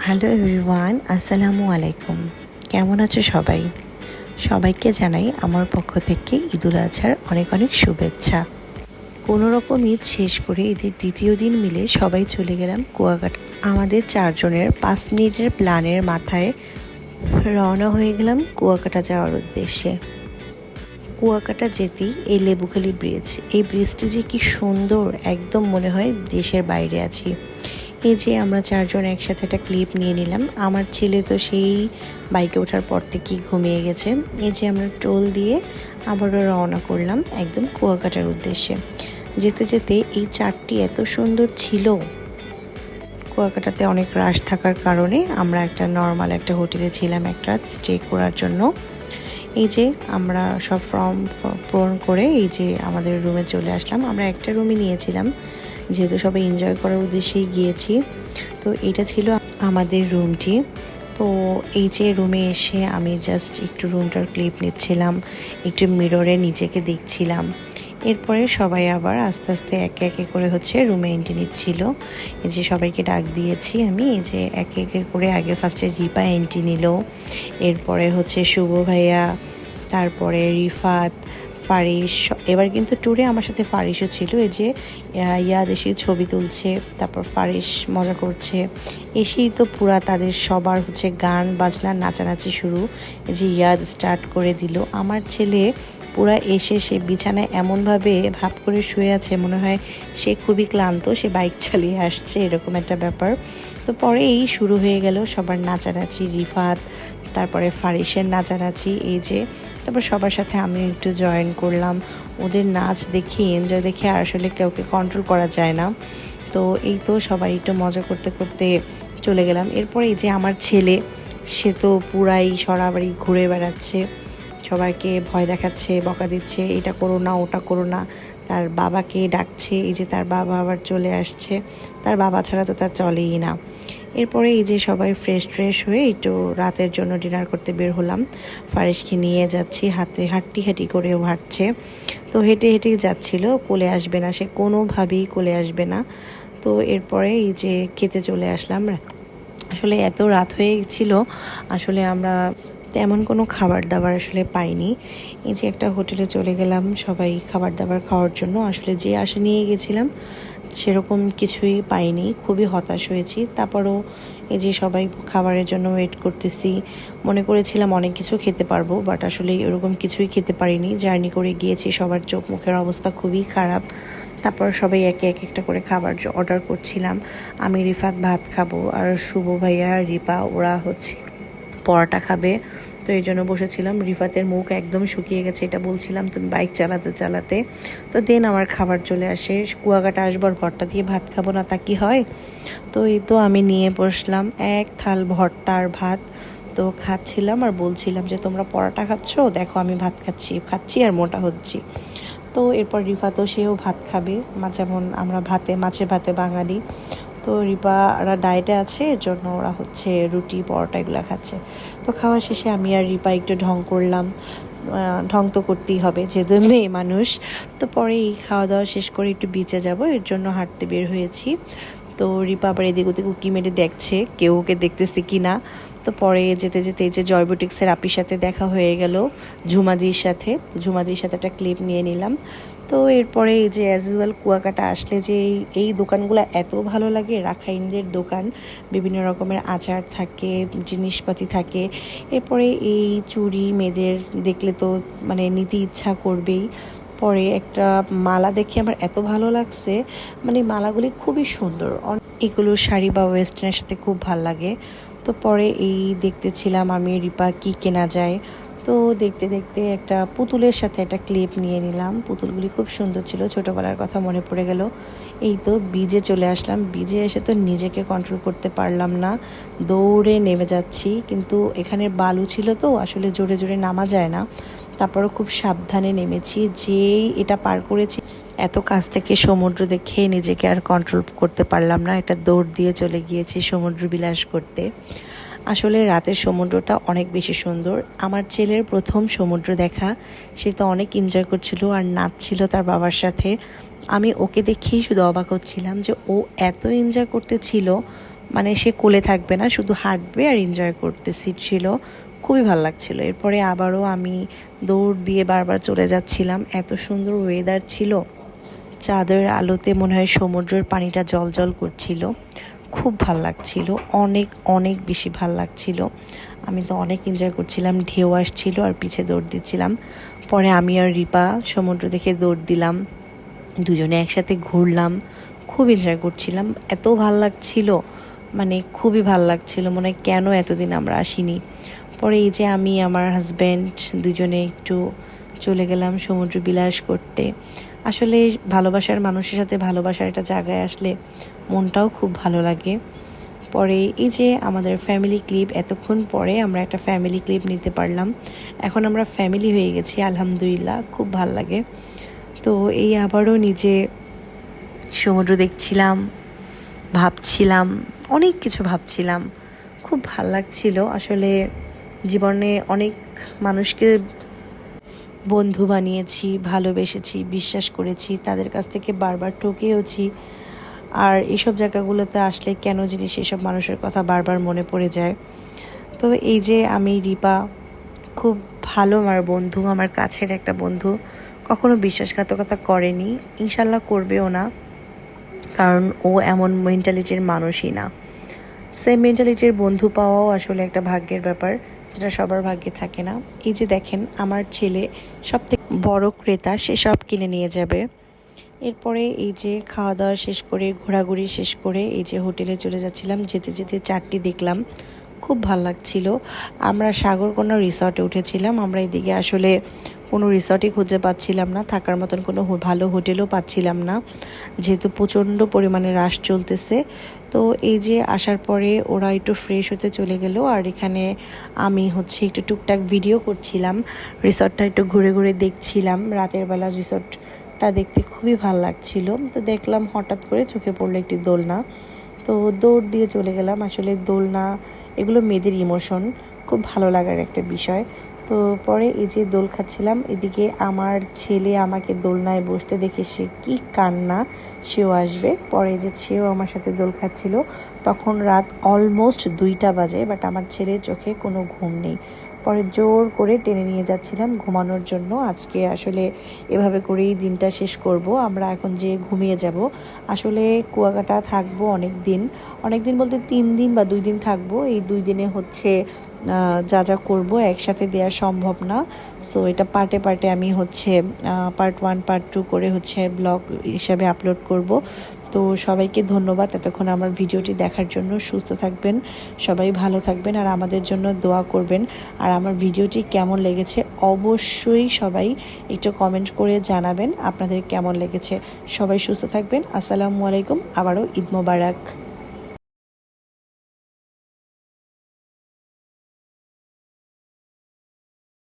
Hello everyone, আসসালামু আলাইকুম। কেমন আছো সবাই? সবাইকে জানাই আমার পক্ষ থেকে ঈদুল আজহার অনেক অনেক শুভেচ্ছা। কোনো রকম ঈদ শেষ করে ঈদের দ্বিতীয় দিন মিলে সবাই চলে গেলাম কুয়াকাটা। আমাদের 4 জনের 5 মিনিটের প্ল্যানের মাথায় রওনা হয়ে গেলাম কুয়াকাটা যাওয়ার উদ্দেশ্যে। কুয়াকাটা যেতেই এই লেবুখালী ব্রিজ, এই ব্রিজটি যে কি সুন্দর, একদম মনে হয় দেশের বাইরে আছি। এই যে আমরা 4 জন একসাথে একটা ক্লিপ নিয়ে নিলাম। আমার ছেলে তো সেই বাইকে ওঠার পর থেকেই ঘুমিয়ে গেছে। এই যে আমরা টোল দিয়ে আবারও রওনা করলাম একদম কুয়াকাটার উদ্দেশ্যে। যেতে যেতে এই চারটি এত সুন্দর ছিল। কুয়াকাটাতে অনেক রাশ থাকার কারণে আমরা একটা নর্মাল একটা হোটেলে ছিলাম একটা রাত স্টে করার জন্য। এই যে আমরা সব ফর্ম পূরণ করে এই যে আমাদের রুমে চলে আসলাম। আমরা একটা রুমই নিয়েছিলাম, যেহেতু সবাই এনজয় করার উদ্দেশ্যেই গিয়েছি। তো এটা ছিল আমাদের রুমটি। তো এই যে রুমে এসে আমি জাস্ট একটু রুমটার ক্লিপ নিচ্ছিলাম, একটু মিররে নিজেকে দেখছিলাম। এরপরে সবাই আবার আস্তে আস্তে একে একে করে রুমে এন্ট্রি নিচ্ছিল। এই যে সবাইকে ডাক দিয়েছি আমি। এই যে একে একে করে আগে ফার্স্টে রিপা এন্ট্রি নিল, এরপরে শুভ ভাইয়া, তারপরে রিফাত, ফারিস। এবার কিন্তু ট্যুরে আমার সাথে ফারিসও ছিল। এই যে ইয়াদ এসে ছবি তুলছে, তারপর ফারিস মজা করছে। এসেই তো পুরা তাদের সবার গান বাজনা নাচানাচি শুরু। এই যে ইয়াদ স্টার্ট করে দিল। আমার ছেলে পুরা এসে সে বিছানায় এমনভাবে ভাব করে শুয়ে আছে, মনে হয় সে খুবই ক্লান্ত, সে বাইক চালিয়ে আসছে, এরকম একটা ব্যাপার। তো পরে এই শুরু হয়ে গেল সবার নাচানাচি, রিফাত, তারপরে ফারিসের নাচানাচি। এই যে তারপর সবার সাথে আমি একটু জয়েন করলাম। ওদের নাচ দেখে, এনজয় দেখে আর আসলে কাউকে কন্ট্রোল করা যায় না। তো এই তো সবাই একটু মজা করতে করতে চলে গেলাম। এরপরে এই যে আমার ছেলে, সে তো পুরাই সরাবাড়ি ঘুরে বেড়াচ্ছে, সবাইকে ভয় দেখাচ্ছে, বকা দিচ্ছে, এটা করো না ওটা করো না। তার বাবাকে ডাকছে। এই যে তার বাবা আবার চলে আসছে, তার বাবা ছাড়া তো তার চলেই না। এরপরে এই যে সবাই ফ্রেশ হয়ে একটু রাতের জন্য ডিনার করতে বের হলাম। ফারিসকে নিয়ে যাচ্ছি, হাঁটি করেও হাঁটছে। তো হেঁটে হেঁটেই যাচ্ছিল, কোলে আসবে না, সে কোনোভাবেই কোলে আসবে না। তো এরপরে এই যে খেতে চলে আসলাম। আসলে এত রাত হয়ে গেছিল, আসলে আমরা তেমন কোনো খাবার দাবার আসলে পাইনি। এই যে একটা হোটেলে চলে গেলাম সবাই খাবার দাবার খাওয়ার জন্য। আসলে যে আশা নিয়ে গেছিলাম সেরকম কিছুই পাইনি, খুবই হতাশ হয়েছি। তারপরও এই যে সবাই খাবারের জন্য ওয়েট করতেছি, মনে করেছিলাম অনেক কিছু খেতে পারবো, বাট আসলে এরকম কিছুই খেতে পারিনি। জার্নি করে গিয়েছি, সবার চোখ মুখের অবস্থা খুবই খারাপ। তারপর সবাই একে এক একটা করে খাবার অর্ডার করছিলাম। আমি রিফাত ভাত খাবো, আর শুভ ভাইয়া রিপা ওরা পরোটা খাবে। তো এই জন্য বসেছিলাম। রিফাতের মুখ একদম শুকিয়ে গেছে, এটা বলছিলাম তুমি বাইক চালাতে চালাতে। তো দেন আমার খাবার চলে আসে। কুয়াকাটা আসবার ভর্তা দিয়ে ভাত খাবো না, তা কি হয়? তো এই তো আমি নিয়ে বসলাম এক থাল ভর্তা আর ভাত। তো খাচ্ছিলাম আর বলছিলাম যে তোমরা পরোটা খাচ্ছ, দেখো আমি ভাত খাচ্ছি আর মোটা হচ্ছি। তো এরপর রিফাতও সেও ভাত খাবে, যেমন আমরা মাছে ভাতে বাঙালি। তো রিপারা ডায়েটে আছে, এর জন্য ওরা রুটি পরোটা এগুলো খাচ্ছে। তো খাওয়া শেষে আমি আর রিপা একটু ঢং করলাম। ঢং তো করতেই হবে, যেহেতু মেয়ে মানুষ। তো পরে এই খাওয়া দাওয়া শেষ করে একটু বিচে যাব, এর জন্য হাঁটতে বের হয়েছি। তো রিপা আবার এদিক ওদিক উকি মেরে দেখছে কেউ ওকে দেখতেছে কি না। তো পরে যেতে যেতে এই যে জয়বুটিক্সের আপির সাথে দেখা হয়ে গেল, ঝুমাদির সাথে একটা ক্লিপ নিয়ে নিলাম। তো এরপরে এই যে অ্যাজ ইউজুয়াল কুয়াকাটা আসলে যে এই দোকানগুলো এত ভালো লাগে, রাখাইনদের দোকান, বিভিন্ন রকমের আচার থাকে, জিনিসপাতি থাকে। এরপরে এই চুড়ি মেয়েদের দেখলে তো নিতে ইচ্ছা করবেই। পরে একটা মালা দেখে আমার এত ভালো লাগছে, মালাগুলি খুবই সুন্দর, এগুলো শাড়ি বা ওয়েস্টার্নের সাথে খুব ভাল লাগে। তো পরে এই দেখতেছিলাম আমি রিপা কি কেনা যায়। তো দেখতে দেখতে একটা পুতুলের সাথে একটা ক্লিপ নিয়ে নিলাম। পুতুলগুলি খুব সুন্দর ছিল, ছোটোবেলার কথা মনে পড়ে গেল। এই তো বিজে চলে আসলাম। বিজে এসে তো নিজেকে কন্ট্রোল করতে পারলাম না, দৌড়ে নেমে যাচ্ছি। কিন্তু এখানে বালু ছিল, তো আসলে জোরে জোরে নামা যায় না। তারপরও খুব সাবধানে নেমেছি। যেই এটা পার করেছি, এত কাছ থেকে সমুদ্র দেখে নিজেকে আর কন্ট্রোল করতে পারলাম না, একটা দৌড় দিয়ে চলে গিয়েছি সমুদ্র বিলাস করতে। আসলে রাতের সমুদ্রটা অনেক বেশি সুন্দর। আমার ছেলের প্রথম সমুদ্র দেখা, সে তো অনেক এনজয় করছিল আর নাচছিল তার বাবার সাথে। আমি ওকে দেখেই শুধু অবাক হচ্ছিলাম যে ও এত এনজয় করতেছিল, মানে সে কোলে থাকবে না, শুধু হাঁটবে আর এনজয় করতেছিল। খুবই ভালো লাগছিল। এরপরে আবারও আমি দৌড় দিয়ে বারবার চলে যাচ্ছিলাম। এত সুন্দর ওয়েদার ছিল, চাঁদের আলোতে মনে হয় সমুদ্রের পানিটা জল করছিল। খুব ভাল লাগছিল, অনেক অনেক বেশি ভাল লাগছিল। আমি তো অনেক এনজয় করছিলাম, ঢেউ আসছিল আর পিছে দৌড় দিচ্ছিলাম। পরে আমি আর রিপা সমুদ্র দেখে দৌড় দিলাম, দুজনে একসাথে ঘুরলাম, খুব এনজয় করছিলাম। এত ভাল লাগছিল, মানে খুবই ভাল লাগছিল, মনে হয় কেন এতদিন আমরা আসিনি। পরে এই যে আমি আমার হাজব্যান্ড দুজনে একটু চলে গেলাম সমুদ্র বিলাস করতে। আসলে ভালোবাসার মানুষের সাথে ভালোবাসার একটা জায়গায় আসলে মনটাও খুব ভালো লাগে। পরে এই যে আমাদের ফ্যামিলি ক্লিপ, এতক্ষণ পরে আমরা একটা ফ্যামিলি ক্লিপ নিতে পারলাম। এখন আমরা ফ্যামিলি হয়ে গেছি আলহামদুলিল্লাহ, খুব ভাল লাগে। তো এই আবারও নিজে সমুদ্র দেখছিলাম, ভাবছিলাম, অনেক কিছু ভাবছিলাম, খুব ভাল লাগছিল। আসলে জীবনে অনেক মানুষকে বন্ধু বানিয়েছি, ভালোবেসেছি, বিশ্বাস করেছি, তাদের কাছ থেকে বারবার ঠকেওছি। আর এইসব জায়গাগুলোতে আসলে কেন জানি সেসব মানুষের কথা বারবার মনে পড়ে যায়। তো এই যে আমি রিপা, খুব ভালো আমার বন্ধু, আমার কাছের একটা বন্ধু, কখনো বিশ্বাসঘাতকতা করেনি, ইনশাল্লাহ করবেও না, কারণ ও এমন মেন্টালিটির মানুষই না। সেম মেন্টালিটির বন্ধু পাওয়াও আসলে একটা ভাগ্যের ব্যাপার, যেটা সবার ভাগ্যে থাকে না। এই যে দেখেন আমার ছেলে সবথেকে বড় ক্রেতা, সে সব কিনে নিয়ে যাবে। এরপরে এই যে খাওয়া দাওয়া শেষ করে ঘোরাঘুরি শেষ করে এই যে হোটেলে চলে যাচ্ছিলাম, যেতে যেতে চারটি দেখলাম, খুব ভাল লাগছিল। আমরা সাগরকন্যা রিসর্টে উঠেছিলাম। আমরা এদিকে আসলে কোনো রিসর্টই খুঁজে পাচ্ছিলাম না, থাকার মতন কোনো ভালো হোটেলও পাচ্ছিলাম না, যেহেতু প্রচণ্ড পরিমাণে রাশ চলতেছে। তো এই যে আসার পরে ওরা একটু ফ্রেশ হতে চলে গেল, আর এখানে আমি হচ্ছে একটু টুকটাক ভিডিও করছিলাম, রিসর্টটা একটু ঘুরে ঘুরে দেখছিলাম। রাতের বেলা রিসর্টটা দেখতে খুবই ভালো লাগছিল। তো দেখলাম, হঠাৎ করে চোখে পড়লো একটি দোলনা, তো দৌড় দিয়ে চলে গেলাম। আসলে দোলনা এগুলো মেয়েদের ইমোশন, খুব ভালো লাগার একটা বিষয়। তো পরে এই যে দোল খাচ্ছিলাম, এদিকে আমার ছেলে আমাকে দোলনায় বসতে দেখে সে কি কান্না, সেও আসবে। পরে যে সেও আমার সাথে দোল খাচ্ছিল, তখন রাত অলমোস্ট 2টা বাজে, বাট আমার ছেলের চোখে কোনো ঘুম নেই। পরে জোর করে টেনে নিয়ে যাচ্ছিলাম ঘুমানোর জন্য। আজকে আসলে এভাবে করেই দিনটা শেষ করব, আমরা এখন যে ঘুমিয়ে যাব। আসলে কুয়াকাটা থাকবো অনেক দিন বলতে 3 দিন বা 2 দিন থাকবো। এই 2 দিনে হচ্ছে যা যা করবো একসাথে দেওয়া সম্ভব না। সো এটা পার্টে পার্টে আমি হচ্ছে পার্ট 1 পার্ট 2 করে হচ্ছে ব্লগ হিসাবে আপলোড করব। তো সবাইকে ধন্যবাদ এতক্ষণ আমার ভিডিওটি দেখার জন্য। সুস্থ থাকবেন, সবাই ভালো থাকবেন, আর আমাদের জন্য দোয়া করবেন। আর আমার ভিডিওটি কেমন লেগেছে অবশ্যই সবাই একটু কমেন্ট করে জানাবেন আপনাদের কেমন লেগেছে। সবাই সুস্থ থাকবেন। আসসালামু আলাইকুম, আবারও ঈদ মোবারক।